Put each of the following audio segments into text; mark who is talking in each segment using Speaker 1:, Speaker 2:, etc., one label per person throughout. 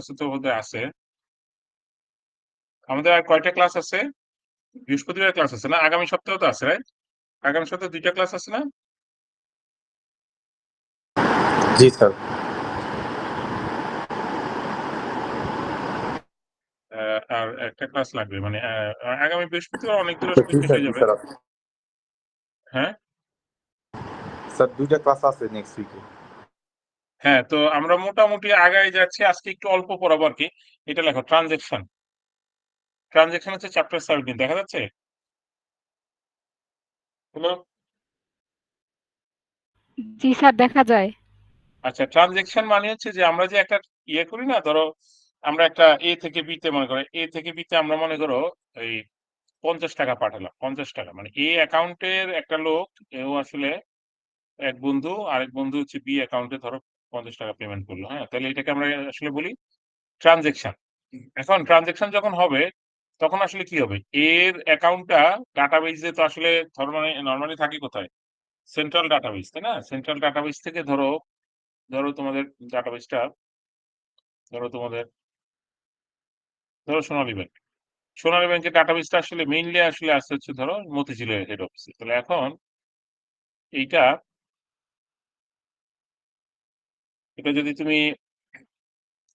Speaker 1: কাছে তো বোধহয় আছে। আমাদের আর কয়টা ক্লাস আছে? বৃহস্পতিবার ক্লাস আছে না? আগামী সপ্তাহে তো আছে, রাইট? আগামী সপ্তাহে ২ টা ক্লাস আছে না?
Speaker 2: জি স্যার।
Speaker 1: আর একটা ক্লাস লাগবে। মানে আগামী বৃহস্পতিবার অনেকগুলো
Speaker 2: জি
Speaker 1: আসলে শেষ
Speaker 2: স্যার,
Speaker 1: হয়ে
Speaker 2: জি
Speaker 1: যাবে।
Speaker 2: স্যার।
Speaker 1: হ্যাঁ?
Speaker 2: স্যার ২টা ক্লাস আছে নেক্সট উইকে।
Speaker 1: হ্যাঁ, তো আমরা মোটামুটি আগায় যাচ্ছি। আজকে একটু অল্প পড়াবো আরকি। এটা লেখো ট্রান্সেকশন। ট্রান্সেকশন হচ্ছে চ্যাপ্টার 17 দেখা যাচ্ছে? হ্যালো?
Speaker 3: জি স্যার, দেখা যায়।
Speaker 1: আচ্ছা, ট্রান্সেকশন মানে হচ্ছে যে আমরা যে একটা ইয়ে করি না, ধরো আমরা একটা A থেকে B তে মনে করো A থেকে B তে আমরা মনে করো এই ৳৫০ পাঠালাম। ৳৫০ মানে A অ্যাকাউন্টের একটা লোক, ও আসলে এক বন্ধু, আরেক বন্ধু হচ্ছে B অ্যাকাউন্টে ধরো ৳৫০ পেমেন্ট করলো। হ্যাঁ? তাহলে এটাকে আমরা আসলে বলি ট্রান্সেকশন। এখন ট্রান্সেকশন যখন হবে তখন আসলে কি হবে? এর অ্যাকাউন্টটা ডাটাবেইস এ তো আসলে ধরো মানে নরমালি থাকে কোথায়? সেন্ট্রাল ডাটাবেস, তাই না? সেন্ট্রাল ডাটাবেস থেকে ধরো তোমাদের ডাটাবেসটা ধরো সোনালী ব্যাংক। সোনালী ব্যাংকের ডাটাবেসটা আসলে মেইনলি আসলে আসছে হচ্ছে ধরো মতিঝিলের হেড অফিসে। তাহলে এখন এইটা এটা যদি তুমি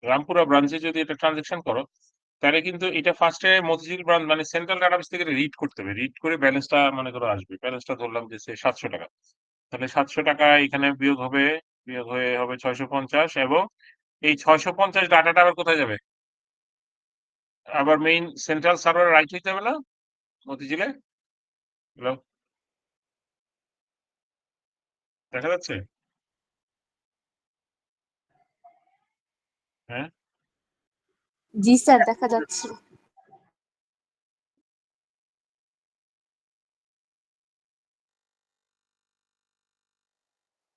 Speaker 1: রামপুরা ব্রাঞ্চে যদি এটা ট্রান্সেকশন করো, তাহলে কিন্তু এটা ফার্স্টে মতিঝিল ব্রাঞ্চ মানে সেন্ট্রাল ডাটাবেস থেকে রিড করতে হবে। রিড করে ব্যালেন্সটা মনে করো আসবে। ব্যালেন্সটা ধরলাম যে ৳৭০০। তাহলে ৳৭০০ এখানে বিয়োগ হবে, বিয়োগ হয়ে হবে ৬৫০ এবং এই ৬৫০ ডাটাটা আবার কোথায় যাবে? আবার মেইন সেন্ট্রাল সার্ভারে রাইট হইতে হবে না? মতিঝিলে? হ্যালো? দেখা যাচ্ছে? হ্যাঁ?
Speaker 4: জি স্যার, দেখা যাচ্ছে।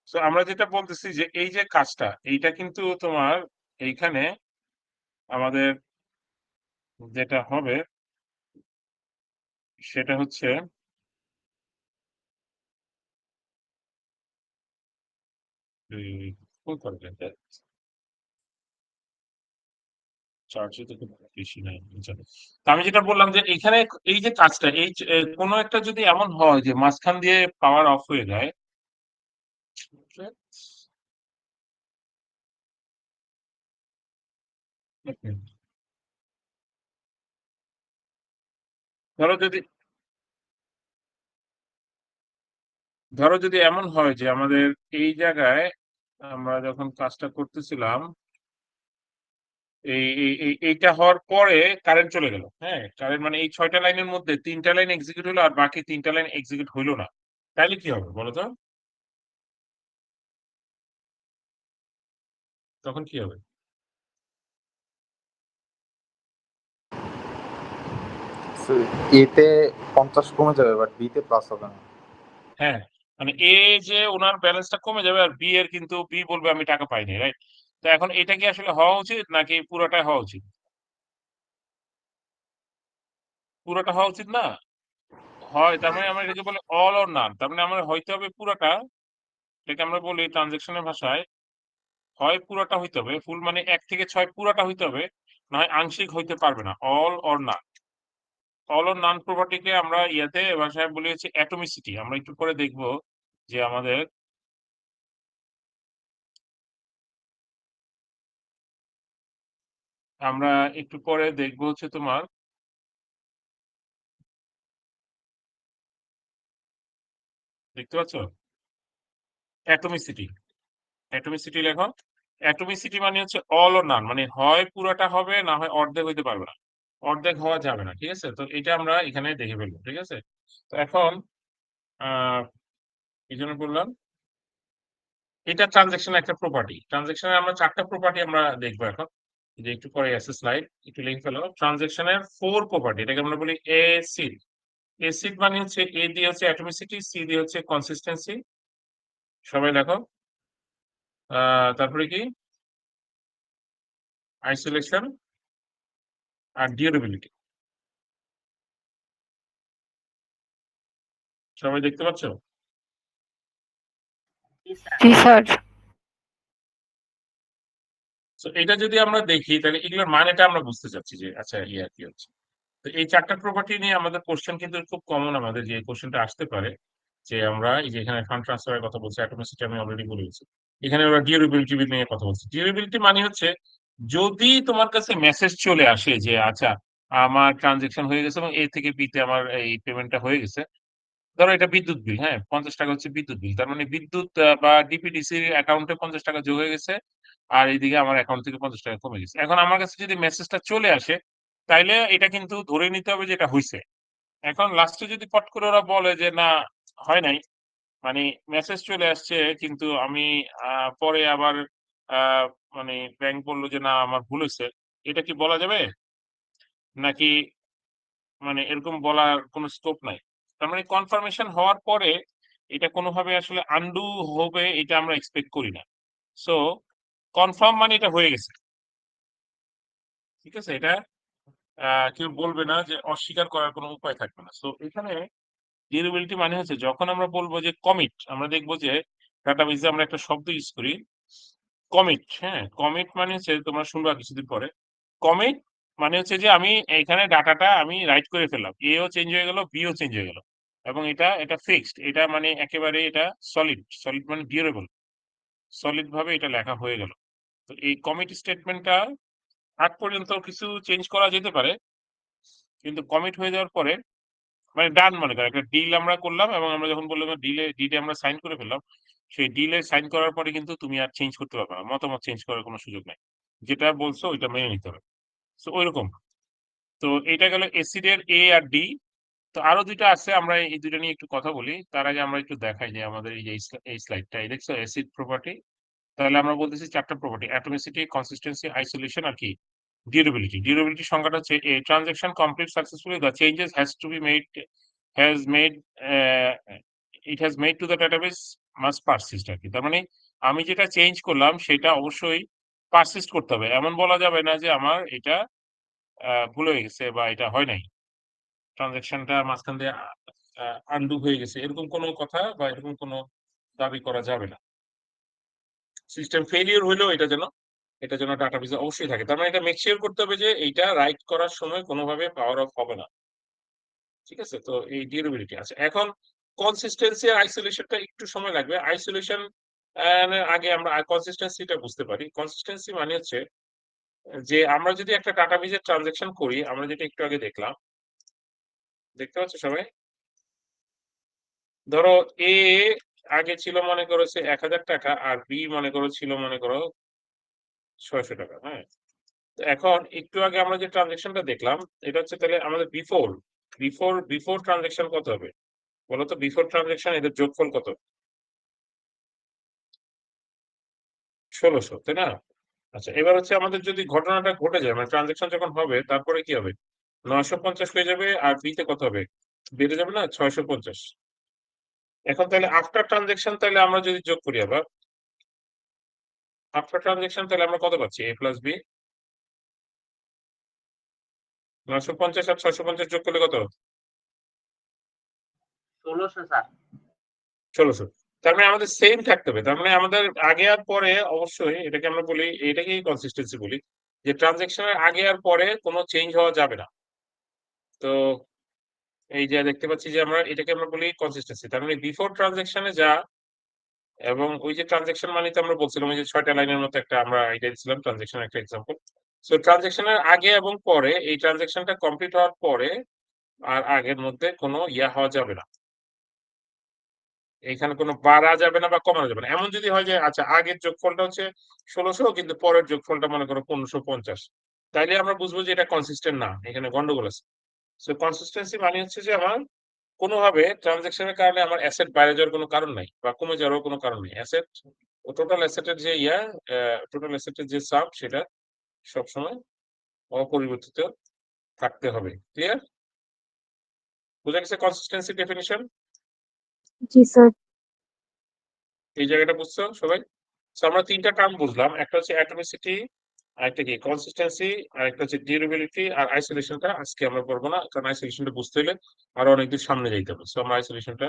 Speaker 1: সো আমরা যেটা বলতেছি যে এই যে কাজটা, এইটা কিন্তু তোমার এইখানে আমাদের যেটা হবে সেটা হচ্ছে এই কোন কন্টেন্টটা? চার্জে তো খুব বেশি নাই। আচ্ছা। তো আমি যেটা বললাম যে এইখানে এই যে কাজটা কোন একটা যদি এমন হয় যে মাঝখান দিয়ে পাওয়ার অফ হয়ে যায়, ধরো যদি ধরো যদি এমন হয় যে আমাদের এই জায়গায় আমরা যখন কাজটা করতেছিলাম এইটা হওয়ার পরে কারেন্ট চলে গেল। হ্যাঁ? কারেন্ট মানে এই ৬ টা লাইনের মধ্যে ৩ টা লাইন এক্সিকিউট হলো আর বাকি ৩ টা লাইন এক্সিকিউট হইল না। তাইলে কি হবে বলো তো? তখন কি হবে?
Speaker 2: এতে ৫০ কমে যাবে বাট বি তে প্লাস হবে না।
Speaker 1: হ্যাঁ, মানে A যে উনার ব্যালেন্সটা কমে যাবে আর B এর কিন্তু B বলবে আমি টাকা পাইনি, রাইট? তো এখন এটা কি আসলে হওয়া উচিত নাকি পুরাটাই হওয়া উচিত? পুরাটা হওয়া উচিত না? হয় তার মানে আমরা এটাকে বলি অল অর নান। তার মানে আমার হইতে হবে পুরাটা। এটাকে আমরা বলি ট্রান্সেকশনের ভাষায় হয় পুরাটা হইতে হবে, ফুল মানে ১ থেকে ৬ পুরাটা হইতে হবে, না হয় আংশিক হইতে পারবে না। All or none. All or none প্রপার্টিকে আমরা ইয়াতে ভাষায় বলি হচ্ছে অ্যাটমিসিটি। আমরা একটু পরে দেখব যে আমাদের আমরা একটু পরে দেখব হচ্ছে তোমার দেখতে পাচ্ছ? অ্যাটমিসিটি। অ্যাটমিসিটি লেখো। অ্যাটমিসিটি মানে হচ্ছে অল অর নান মানে হয় পুরাটা হবে না হয় অর্ধেক হইতে পারবে না। অর্ধেক হওয়া যাবে না। ঠিক আছে? তো এটা আমরা এখানে দেখে ফেলবো। ঠিক আছে? তো এখন আ এজন্য বললাম এটা ট্রান্সেকশনের একটা প্রপার্টি। ট্রান্সেকশনের আমরা ৪ টা প্রপার্টি আমরা দেখব এখন। যে একটু পরে আছে স্লাইড। একটু লিখে ফেলো। ট্রান্সেকশনের 4 প্রপার্টি এটাকে আমরা বলি এসিড। এসিড মানে হচ্ছে এ দিয়ে হচ্ছে অ্যাটমিসিটি, সি দিয়ে হচ্ছে কনসিস্টেন্সি। সবাই লেখো। তারপরে কি? আইসোলেশন আর ডিউরেবিলিটি। সবাই দেখতে পাচ্ছ?
Speaker 3: জি স্যার।
Speaker 1: তো এটা যদি আমরা দেখি তাহলে এগুলোর মানেটা আমরা বুঝতে চাচ্ছি যে আচ্ছা ইয়ে আর কি হচ্ছে। তো এই ৪ টা প্রপার্টি নিয়ে আমাদের কোশ্চেন কিন্তু খুব কমন আমাদের যে কোশ্চেনটা আসতে পারে যে আমরা এই যে এখানে ফান্ড ট্রান্সফার এর কথা বলছি, অ্যাটমিসিটি আমি অলরেডি বলে দিয়েছি। এখানে ওরা ডিউরেবিলিটি নিয়ে কথা বলছে। ডিউরেবিলিটি মানে হচ্ছে যদি তোমার কাছে মেসেজ চলে আসে যে আচ্ছা আমার ট্রানজাকশন হয়ে গেছে এবং A থেকে B তে আমার এই পেমেন্টটা হয়ে গেছে। ধরো এটা বিদ্যুৎ বিল, হ্যাঁ? ৳৫০ হচ্ছে বিদ্যুৎ বিল। তার মানে বিদ্যুৎ বা ডিপিডিসির অ্যাকাউন্টে ৳৫০ যোগ হয়ে গেছে। আর এইদিকে আমার অ্যাকাউন্ট থেকে ৳৫০ কমে গেছে। এখন আমার কাছে যদি মেসেজটা চলে আসে, তাইলে এটা কিন্তু ধরে নিতে হবে যে এটা হইছে। এখন লাস্টে যদি পট করে ওরা বলে যে না হয় নাই, মানে মেসেজ চলে আসছে কিন্তু আমি পরে আবার আ মানে ব্যাংক বলল যে না আমার ভুল হইছে। এটা কি বলা যাবে? নাকি মানে এরকম বলার কোনো স্কোপ নাই? তার মানে কনফার্মেশন হওয়ার পরে এটা কোনোভাবে আসলে আনডু হবে এটা আমরা এক্সপেক্ট করি না। সো কনফার্ম মানে এটা হয়ে গেছে। ঠিক আছে? এটা কেউ বলবে না যে অস্বীকার করার কোনো উপায় থাকবে না। সো এখানে ডিউরেবিলিটি মানে হচ্ছে যখন আমরা বলব যে কমিট, আমরা দেখব যে ডাটাবেজে আমরা একটা শব্দ ইউজ করি কমিট, হ্যাঁ? কমিট মানে হচ্ছে তোমরা শুনবা কিছুদিন পরে। কমিট মানে হচ্ছে যে আমি এইখানে ডাটাটা আমি রাইট করে ফেললাম। A ও চেঞ্জ হয়ে গেল, B ও চেঞ্জ হয়ে গেল। এবং এটা ফিক্সড। এটা মানে একেবারে এটা সলিড। সলিড মানে ডিউরেবল। সলিড ভাবে এটা লেখা হয়ে গেল। তো এই কমিট স্টেটমেন্টটা আগ পর্যন্ত কিছু চেঞ্জ করা যেতে পারে। কিন্তু কমিট হয়ে যাওয়ার পরে মানে ডান মনে করো একটা ডিল আমরা করলাম এবং আমরা যখন বললাম ডিলে আমরা সাইন করে ফেললাম। সেই ডিলে সাইন করার পরে কিন্তু তুমি আর চেঞ্জ করতে পারবে না। মতামত চেঞ্জ করার কোনো সুযোগ নাই। যেটা বলছো ওইটা মেনে নিতে হবে। সো ঐরকম। তো এইটা গেল এসিড এর A আর D। তো আরো ২ টা আছে আমরা এই ২ টা নিয়ে একটু কথা বলি। তার আগে আমরা একটু দেখাই যে আমাদের এই যে এই স্লাইডটা এই দেখছো অ্যাসিড প্রপার্টি। তাহলে আমরা বলতেছি ৪ টা প্রপার্টি অ্যাটমিসিটি, কনসিস্টেন্সি, আইসোলেশন আর কি ডিউরেবিলিটি। ডিউরেবিলিটি সংজ্ঞাটা হচ্ছে a transaction complete successfully the changes has made uh, it has made to the database must persist আর কি। তার মানে আমি যেটা চেঞ্জ করলাম সেটা অবশ্যই পারসিস্ট করতে হবে। এমন বলা যাবে না যে আমার এটা ভুল হয়ে গেছে বা এটা হয় নাই। ট্রান্সেকশনটা মাঝখান দিয়ে আনডু হয়ে গেছে। এরকম কোনো কথা বা এরকম কোনো দাবি করা যাবে না। সিস্টেম ফেইলিউর হইলেও এটা যেন ডাটাবেজে অবশ্যই থাকে। তার মানে এটা মেক সিওর করতে হবে যে এইটা রাইট করার সময় কোনোভাবে পাওয়ার অফ হবে না। ঠিক আছে? তো এই ডিউরেবিলিটি আছে। এখন কনসিস্টেন্সি আর আইসোলেশনটা একটু সময় লাগবে। আইসোলেশন আগে আমরা কনসিস্টেন্সিটা বুঝতে পারি। কনসিস্টেন্সি মানে হচ্ছে যে আমরা যদি একটা ডাটাবেজের ট্রান্সেকশন করি, আমরা যেটা একটু আগে দেখলাম। দেখতে পাচ্ছ সবাই? ধরো A আগে ছিল মনে করো হচ্ছে ৳১,০০০ আর B মনে করো ছিল মনে করো ৳৬০০, হ্যাঁ? তো এখন একটু আগে আমরা যে ট্রান্সেকশনটা দেখলাম, এটা হচ্ছে তাহলে আমাদের বিফোর ট্রান্সেকশন কত হবে? বলো তো বিফোর ট্রান্সেকশন এদের যোগফল কত? ১৬০০, তাই না? আচ্ছা এবার হচ্ছে আমাদের যদি ঘটনাটা ঘটে যায় মানে ট্রান্সেকশন যখন হবে তারপরে কি হবে? ৯৫০ হয়ে যাবে আর B তে কত হবে? বেড়ে যাবে না ৬৫০। এখন তাহলে আফটার ট্রান্সেকশন তাহলে আমরা যদি যোগ করি আবার, আফটার ট্রান্সেকশন তাহলে আমরা কত পাচ্ছি? A প্লাস B ৯৫০ আর ৬৫০ যোগ করলে কত?
Speaker 5: ১৬০০ স্যার।
Speaker 1: ১৬০০। তার মানে আমাদের সেম থাকতে হবে। তার মানে আমাদের আগে আর পরে অবশ্যই এটাকে আমরা বলি এটাকেই কনসিস্টেন্সি বলি। যে ট্রান্সেকশন এর আগে আর পরে কোন চেঞ্জ হওয়া যাবে না। তো এই যে দেখতে পাচ্ছি যে এটাকে আমরা বলি কনসিস্টেন্সি। তার মানে বিফোর ট্রান্সেকশন এ যা এবং ওই যে ট্রান্সেকশন মানে তো আমরা বলছিলাম ওই যে ৬ টা লাইনের মতো একটা আমরা আইডিয়া দিছিলাম ট্রান্সেকশন একটা এক্সাম্পল। সো ট্রান্সেকশন এর আগে এবং পরে এই ট্রান্সেকশনটা কমপ্লিট হওয়ার পরে আর আগের মধ্যে কোন হওয়া যাবে না। এখানে কোনো বাড়া যাবে না বা কমানো যাবে না। এমন যদি হয় যে আচ্ছা আগের যোগফলটা হচ্ছে ১৬০০ কিন্তু পরের যোগফলটা মনে করো ১৫৫০ তাইলে আমরা বুঝবো যে এটা কনসিস্টেন্ট না। এখানে গন্ডগোল আছে। সো কনসিস্টেন্সি মানে হচ্ছে যে আমার কোনোভাবে ট্রান্সেকশন এর কারণে আমার অ্যাসেট বাইরে যাওয়ার কোনো কারণ নাই বা কমে যাওয়ারও কোনো কারণ নেই। অ্যাসেট ও টোটাল অ্যাসেটের যে টোটাল অ্যাসেটের যে সাম সেটা সবসময় অপরিবর্তিত থাকতে হবে। ক্লিয়ার? বুঝা গেছে কনসিস্টেন্সি ডেফিনিশন?
Speaker 4: জি স্যার।
Speaker 1: এই জায়গাটা বুঝছো সবাই? সো আমরা ৩ টা টার্ম বুঝলাম। একটা হচ্ছে অ্যাটমিসিটি, আরেকটা কি কনসিস্টেন্সি, আরেকটা হচ্ছে ডিউরেবিলিটি আর আইসোলেশনটা আজকে আমরা পড়বো না। কারণ আইসোলেশনটা বুঝতে হলে আরো অনেক দূর সামনে যাইতে হবে। সো আমরা আইসোলেশনটা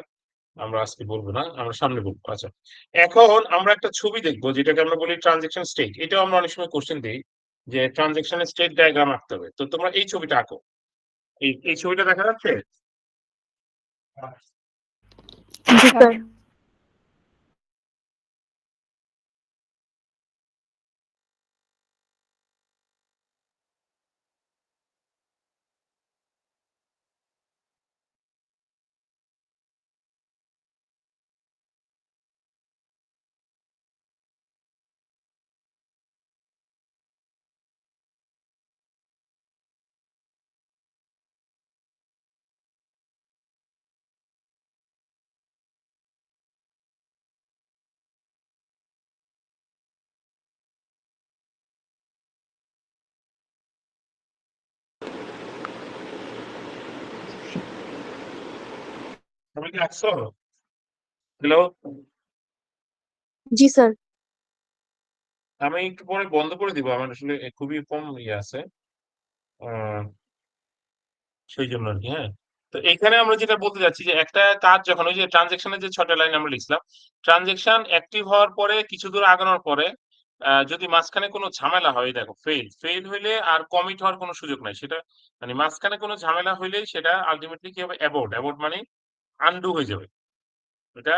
Speaker 1: আমরা আজকে বলবো না, আমরা সামনে বলবো। আচ্ছা, এখন আমরা একটা ছবি দেখবো যেটাকে আমরা বলি ট্রানজেকশন স্টেট। এটাও আমরা অনেক সময় কোশ্চেন দিই যে ট্রানজেকশনের স্টেট ডায়াগ্রাম আঁকতে হবে। তো তোমরা এই ছবিটা আঁকো। এই ছবিটা দেখা যাচ্ছে?
Speaker 3: জি
Speaker 4: জি
Speaker 3: স্যার।
Speaker 4: স্যার।
Speaker 1: তুমি কি আঁকছো? হ্যালো?
Speaker 4: জি স্যার।
Speaker 1: আমি একটু পরে বন্ধ করে দিব। আমার আসলে খুবই কম ইয়ে আছে। আহ সেই জন্য আরকি, হ্যাঁ? তো এইখানে আমরা যেটা বলতে যাচ্ছি যে একটা কাজ যখন ওই যে ট্রান্সেকশনের যে ৬ টা লাইন আমরা লিখছিলাম, ট্রান্সেকশন অ্যাক্টিভ হওয়ার পরে কিছু দূর আগানোর পরে যদি মাঝখানে কোনো ঝামেলা হয়, এই দেখো ফেইল হইলে আর কমিট হওয়ার কোনো সুযোগ নাই। সেটা মানে মাঝখানে কোনো ঝামেলা হইলেই সেটা আল্টিমেটলি কি হবে? অ্যাবর্ট। অ্যাবর্ট মানে আনডু হয়ে যাবে। এটা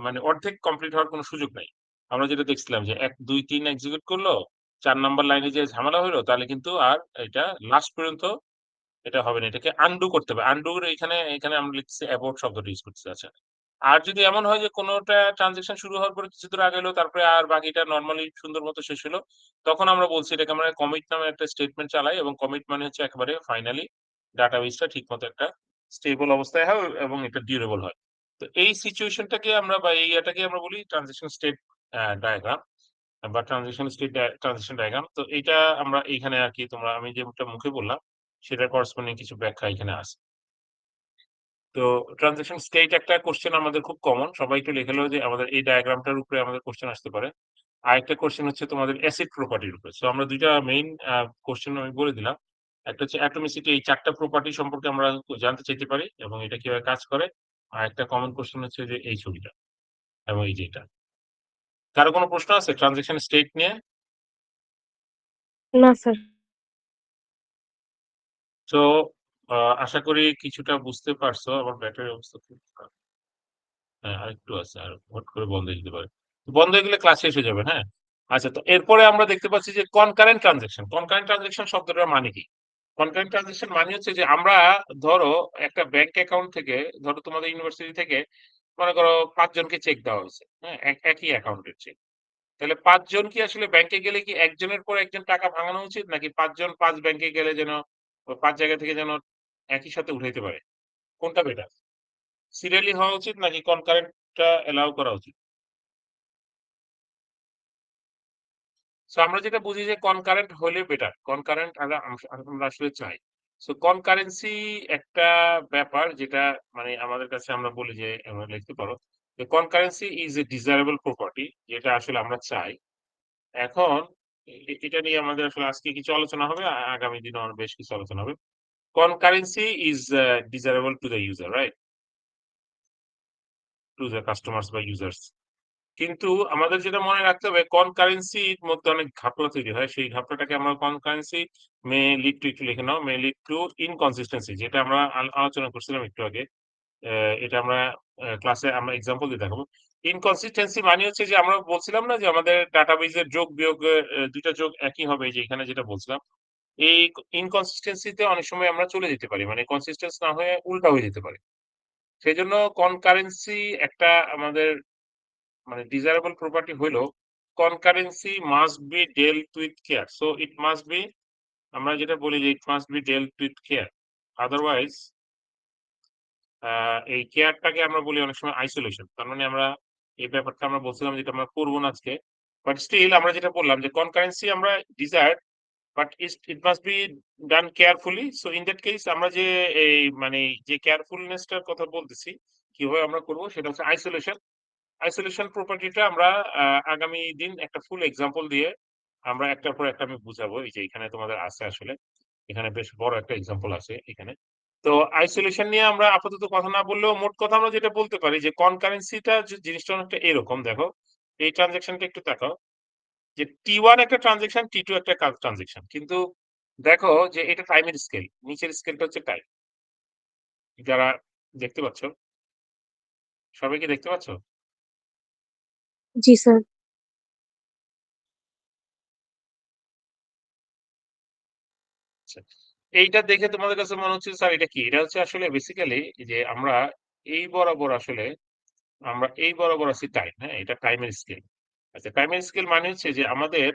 Speaker 1: মানে অর্ধেক কমপ্লিট হওয়ার কোনো সুযোগ নাই। আমরা যেটা দেখছিলাম যে ১, ২, ৩ এক্সিকিউট করলো। ৪ নাম্বার লাইনে যে ঝামেলা হইলো তাহলে কিন্তু আর এটা লাস্ট পর্যন্ত এটা হবে না। এটাকে আনডু করতে হবে। আনডুর এখানে আমরা লিখতেছি অ্যাবর্ট শব্দটা ইউজ করতেছি। আচ্ছা। আর যদি এমন হয় যে কোনটা ট্রান্সেকশন শুরু হওয়ার পরে কিছু দূর আগাইলো তারপরে আর বাকিটা নরমালি সুন্দর মতো শেষ হলো। তখন আমরা বলছি এটাকে আমরা কমিট নামে একটা স্টেটমেন্ট চালাই এবং কমিট মানে হচ্ছে একেবারে ফাইনালি ডাটাবেসটা ঠিকমতো একটা স্টেবল অবস্থায় হয় এবং এটা ডিউরেবল হয়। তো এই সিচুয়েশনটাকে আমরা বা এই ইয়াটাকে আমরা বলি ট্রানজিশন স্টেট ডায়াগ্রাম বা ট্রানজিশন ডায়াগ্রাম। তো এইটা আমরা এইখানে আরকি আমি যেটা মুখে বললাম সেটার করেসপন্ডিং কিছু ব্যাখ্যা এখানে আছে। তো ট্রানজিশন স্টেট একটা কোয়েশ্চেন আমাদের খুব কমন। সবাই একটু লিখে নাও যে আমাদের এই ডায়াগ্রামটার উপরে আমাদের কোয়েশ্চেন আসতে পারে। আরেকটা কোয়েশ্চেন হচ্ছে তোমাদের অ্যাসিড প্রপার্টির উপরে। সো আমরা ২ টা মেইন কোয়েশ্চেন আমি বলে দিলাম। একটা হচ্ছে অ্যাটমিসিটি, এই ৪ টা প্রপার্টি সম্পর্কে আমরা জানতে চাইতে পারি এবং এটা কিভাবে কাজ করে। আরেকটা কমন কোয়েশ্চেন হচ্ছে যে এই ছবিটা এবং এই যে এটা। কারো কোনো প্রশ্ন আছে ট্রানজিশন স্টেট নিয়ে?
Speaker 4: না স্যার।
Speaker 1: সো আশা করি কিছুটা বুঝতে পারছো। আমার ব্যাটারির অবস্থা খুব খারাপ। হ্যাঁ, আরেকটু আছে। আর হট করে বন্ধ হয়ে যেতে পারে। বন্ধ হয়ে গেলে ক্লাস শেষ হয়ে যাবে, হ্যাঁ? আচ্ছা, তো এরপরে আমরা দেখতে পাচ্ছি যে কনকারেন্ট ট্রান্সেকশন। কনকারেন্ট ট্রান্সেকশন শব্দটার মানে কি? কনকারেন্ট ট্রান্সেকশন মানে হচ্ছে যে আমরা ধরো একটা ব্যাংক অ্যাকাউন্ট থেকে ধরো তোমাদের ইউনিভার্সিটি থেকে মনে করো ৫ জনকে চেক দেওয়া হয়েছে। হ্যাঁ? একই অ্যাকাউন্টের চেক। তাহলে ৫ জন কি আসলে ব্যাংকে গেলে কি একজনের পর একজন টাকা ভাঙানো উচিত? নাকি ৫ জন ৫ ব্যাংকে গেলে যেন ৫ জায়গা থেকে যেন একই সাথে উঠাইতে পারে? কোনটা বেটার? সিরিয়ালি হওয়া উচিত নাকি কনকারেন্ট টা এলাও করা উচিত? সো আমরা যেটা বুঝি যে কনকারেন্ট হলে বেটার। কনকারেন্ট আমরা আসলে চাই। সো কনকারেন্সি একটা ব্যাপার যেটা মানে আমাদের কাছে আমরা বলি যে আমরা লিখতে পারো যে concurrency is a desirable property যেটা আসলে আমরা চাই। এখন এটা নিয়ে আমাদের আসলে আজকে কিছু আলোচনা হবে। আগামী দিনেও আরো বেশ কিছু আলোচনা হবে। Concurrency is desirable to the user, right? To the কাস্টমারস বা ইউজার্স। কিন্তু আমাদের যেটা মনে রাখতে হবে কনকারেন্সির মধ্যে অনেক ঘাপলা তৈরি হয়। সেই ঘাপলাটাকে আমরা কনকারেন্সি মে লিড টু একটু লিখে নাও। মে লিড টু ইনকনসিস্টেন্সি যেটা আমরা আলোচনা করছিলাম একটু আগে। এটা আমরা ক্লাসে আমরা এক্সাম্পল দিয়ে দেখাবো। ইনকনসিস্টেন্সি মানে হচ্ছে যে আমরা বলছিলাম না যে আমাদের ডাটাবেজের যোগ বিয়োগ ২ টা যোগ একই হবে যে এখানে যেটা বলছিলাম। এই ইনকনসিস্টেন্সি তে অনেক সময় আমরা চলে যেতে পারি। মানে কনসিস্টেন্স না হয়ে উল্টা হয়ে যেতে পারে। সেজন্য কনকারেন্সি একটা আমাদের মানে desirable property হইলো concurrency must be dealt with care. So it must be আমরা যেটা বলি যে it must be dealt with care. Otherwise এই কেয়ারটাকে আমরা বলি অনেক সময় isolation. তার মানে আমরা এই ব্যাপারটা আমরা বলছিলাম যেটা আমরা করবো না আজকে। বাট স্টিল আমরা যেটা বললাম যে concurrency আমরা desired but it must be done carefully. So in that case আমরা যে এই মানে যে carefulness টার কথা বলতেছি কিভাবে আমরা করব সেটা হচ্ছে isolation. আইসোলেশন প্রপার্টিটা আমরা আগামী দিন একটা ফুল এক্সাম্পল দিয়ে আমরা একটার পর একটা আমি বুঝাবো। এই যে এখানে তোমাদের আছে আসলে। এখানে বেশ বড় একটা এক্সাম্পল আছে এখানে। তো আইসোলেশন নিয়ে আমরা আপাতত কথা না বললেও মোট কথা আমরা যেটা বলতে পারি যে কনকারেন্সিটা জিনিসটা অনেকটা এরকম। দেখো এই ট্রানজাকশনটা একটু তাকাও যে T1 একটা ট্রানজাকশন, T2 একটা ট্রানজাকশন। কিন্তু দেখো যে এটা টাইমের স্কেল। নিচের স্কেলটা হচ্ছে টাইম। যারা দেখতে পাচ্ছ, সবাই কি দেখতে পাচ্ছ?
Speaker 4: জি স্যার।
Speaker 1: আচ্ছা। এইটা দেখে তোমাদের কাছে মনে হচ্ছে স্যার এটা কি? এটা হচ্ছে আসলে বেসিক্যালি যে আমরা এই বরাবর আসলে আমরা এই বরাবর আছি টাইম, হ্যাঁ? এটা টাইমের স্কেল। আচ্ছা টাইমের স্কেল মানে হচ্ছে যে আমাদের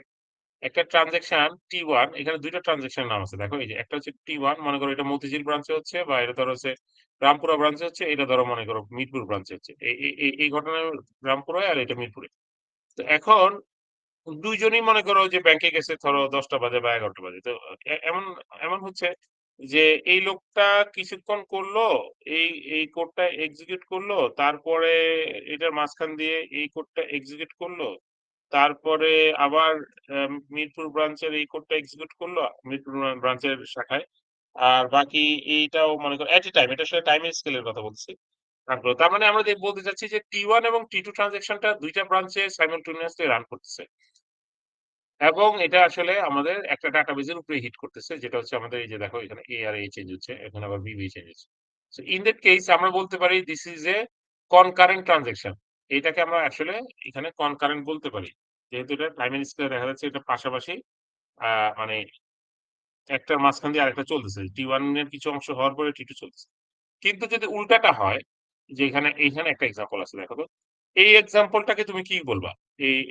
Speaker 1: একটা ট্রানজাকশন T1 এখানে ২ টা ট্রানজাকশন নাম আছে। দেখো এই যে একটা হচ্ছে T1 মনে করো এটা মতিঝিল ব্রাঞ্চে হচ্ছে বা এটা ধরো হচ্ছে রামপুরা ব্রাঞ্চে হচ্ছে, এটা ধরো মনে করো মিরপুর ব্রাঞ্চে হচ্ছে। এই ঘটনা রামপুরায় আর এটা মিরপুরে। তো এখন ২ জনই মনে করো যে ব্যাংকে গেছে ধরো ১০টা বাজে বা ১১টা বাজে। তো এমন এমন হচ্ছে যে এই লোকটা কিছুক্ষণ করলো, এই এই কোডটা এক্সিকিউট করলো, তারপরে এটার মাঝখান দিয়ে এই কোডটা এক্সিকিউট করলো। তারপরে আবার মিরপুর ব্রাঞ্চের এই কোডটা এক্সিকিউট করলো মিরপুর ব্রাঞ্চের শাখায়। আর বাকি এইটাও মনে করো এট এ টাইম, এটা আসলে টাইম স্কেলের কথা বলছি। তার মানে আমরা যে বলতে চাচ্ছি যে T1 এবং T2 ট্রানজাকশনটা ২ টা ব্রাঞ্চে সাইমালটেনিয়াসলি রান করতেছে। এবং এটা আসলে আমাদের একটা ডাটাবেজের উপরে হিট করতেছে, যেটা হচ্ছে আমাদের এই যে দেখো এখানে A আর A চেঞ্জ হচ্ছে, এখানে আবার B চেঞ্জ হচ্ছে। সো ইন দ্যাট কেস আমরা বলতে পারি this is a concurrent transaction. এইটাকে আমরা আসলে এখানে কনকারেন্ট বলতে পারি। যেহেতু এটা টাইমের স্কেলে দেখা যাচ্ছে এটা পাশাপাশি মানে একটার মাঝখান দিয়ে আরেকটা চলতেছে। T1 এর কিছু অংশ হওয়ার পরে T2 চলতেছে। কিন্তু যদি উল্টাটা হয় যে এইখানে একটা এক্সাম্পল আছে দেখো তো। এই এক্সাম্পলটাকে তুমি কি বলবা?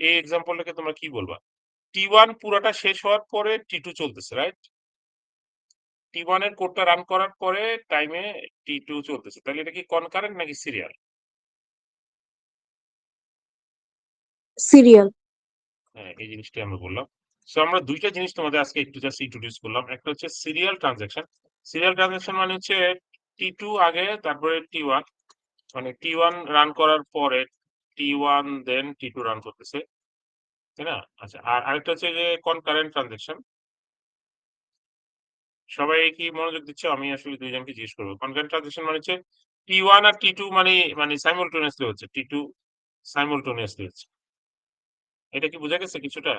Speaker 1: এই এক্সাম্পলটাকে তোমরা কি বলবা? T1 পুরাটা শেষ হওয়ার পরে T2 চলতেছে, রাইট? T1 এর কোডটা রান করার পরে টাইমে T2 চলতেছে। তাহলে এটা কি কনকারেন্ট নাকি সিরিয়াল?
Speaker 4: সিরিয়াল।
Speaker 1: হ্যাঁ, এই জিনিসটাই আমরা বললাম। সো আমরা ২ টা জিনিস তোমাদের আজকে একটু জাস্ট ইন্ট্রোডিউস করলাম। একটা হচ্ছে সিরিয়াল ট্রানজাকশন। সিরিয়াল ট্রানজাকশন মানে হচ্ছে T2 আগে তারপরে T1 মানে T1 রান করার পরে T1 দেন T2 রান করতেছে। তাই না? আচ্ছা আর আরেকটা হচ্ছে যে কনকারেন্ট ট্রানজাকশন। সবাই কি মনোযোগ দিচ্ছ? আমি আসলে ২ জনকে জিজ্ঞেস করব। কনকারেন্ট ট্রানজাকশন মানে হচ্ছে T1 আর T2 মানে সাইমালটেনিয়াসলি হচ্ছে। T2 সাইমালটেনিয়াসলি হচ্ছে। এটা কি বোঝা গেছে কিছুটা?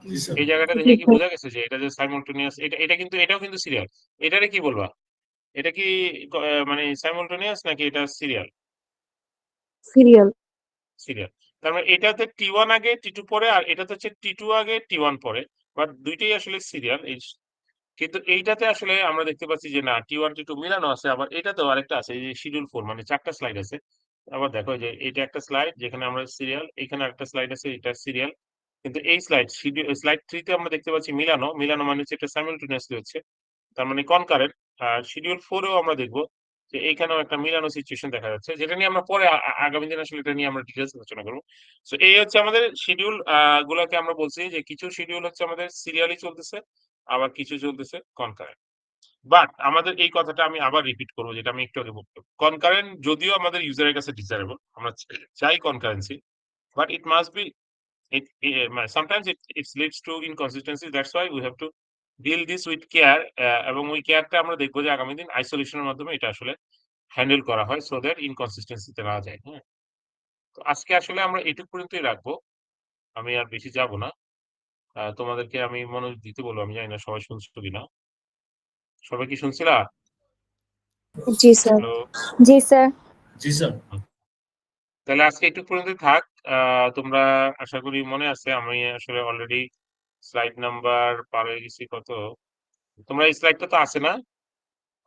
Speaker 5: জি স্যার।
Speaker 1: এই জায়গাটা
Speaker 4: জি
Speaker 1: দেখে কি
Speaker 4: স্যার।
Speaker 1: বোঝা গেছে যে এটা যে সাইমালটেনিয়াস এটা কিন্তু এটাও কিন্তু সিরিয়াল। এটারে কি বলবা? এটা কি মানে সাইমালটেনিয়াস নাকি এটা সিরিয়াল?
Speaker 4: সিরিয়াল।
Speaker 1: সিরিয়াল। তার মানে এটাতে T1 আগে T2 পরে আর এটাতে হচ্ছে T2 আগে T1 পরে। বাট ২ টাই আসলে সিরিয়াল। কিন্তু এইটাতে আসলে আমরা দেখতে পাচ্ছি যে না T1 T2 মিলানো আছে, আবার এটাতেও আরেকটা আছে এই যে শিডিউল 4 মানে ৪ টা স্লাইড আছে। আবার দেখো যে এটা একটা স্লাইড যেখানে আমরা সিরিয়াল, এখানে আরেকটা স্লাইড আছে এটা সিরিয়াল। কিন্তু এই স্লাইড 3 তে আমরা দেখতে পাচ্ছি মিলানো মানে হচ্ছে এটা সাইমালটেনিয়াসলি হচ্ছে। তার মানে কনকারেন্ট। আর শিডিউল 4 এও আমরা দেখব যে এইখানেও একটা মিলানো সিচুয়েশন দেখা যাচ্ছে। যেটা নিয়ে আমরা পরে আগামী দিনে আসলে এটা নিয়ে আমরা ডিটেইলস আলোচনা করব। সো এই হচ্ছে আমাদের শিডিউল গুলাকে আমরা বলছি যে কিছু শিডিউল হচ্ছে আমাদের সিরিয়ালি চলতেছে, আবার কিছু চলতেছে কনকারেন্ট। বাট আমাদের এই কথাটা আমি আবার রিপিট করব যেটা আমি একটু আগে বললাম। কনকারেন্ট যদিও আমাদের ইউজারের কাছে ডিজায়ারেবল, আমরা চাই concurrency, but it must be sometimes it leads to inconsistency. That's why we have to deal this with care এবং ওই কেয়ারটা আমরা দেখবো যে আগামী দিন আইসোলেশনের মাধ্যমে এটা আসলে হ্যান্ডেল করা হয় সো দ্যাট ইনকনসিস্টেন্সি তে না যায়। হ্যাঁ, তো আজকে আসলে আমরা এটুকু পর্যন্তই রাখবো। আমি আর বেশি যাব না। তোমাদেরকে আমি মনোযোগ দিতে বলবো, আমি জানি না সবাই শুনছো কিনা। সবাই কি শুনছিলা?
Speaker 4: জি স্যার।
Speaker 1: হ্যালো।
Speaker 3: জি স্যার।
Speaker 5: জি স্যার।
Speaker 1: তাহলে আজকে একটু পর্যন্ত থাক। তোমরা আশা করি মনে আছে আমি আসলে অলরেডি স্লাইড নাম্বার পার হয়ে গেছি কত? তোমরা এই স্লাইডটা তো আছে না?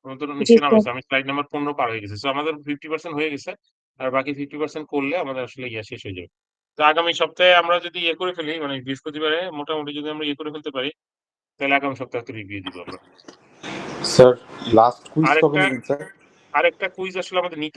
Speaker 1: তোমার তো
Speaker 4: জি
Speaker 1: নিশ্চয়ই নাম
Speaker 4: স্যার।
Speaker 1: আছে। আমি স্লাইড নাম্বার ১৫ পার হয়ে গেছি। সো আমাদের 50% হয়ে গেছে। আর বাকি 50% করলে আমাদের আসলে শেষ হয়ে যাবে। তো আগামী সপ্তাহে আমরা যদি করে ফেলি মানে বৃহস্পতিবারে মোটামুটি যদি আমরা করে ফেলতে পারি, তাহলে আগামী সপ্তাহে একটা রিভিউ দিব আমরা।
Speaker 2: স্যার লাস্ট কুইজ কবে
Speaker 1: আরেকটা
Speaker 2: নেবেন স্যার?
Speaker 1: আরেকটা কুইজ আসলে আমাদের নিতে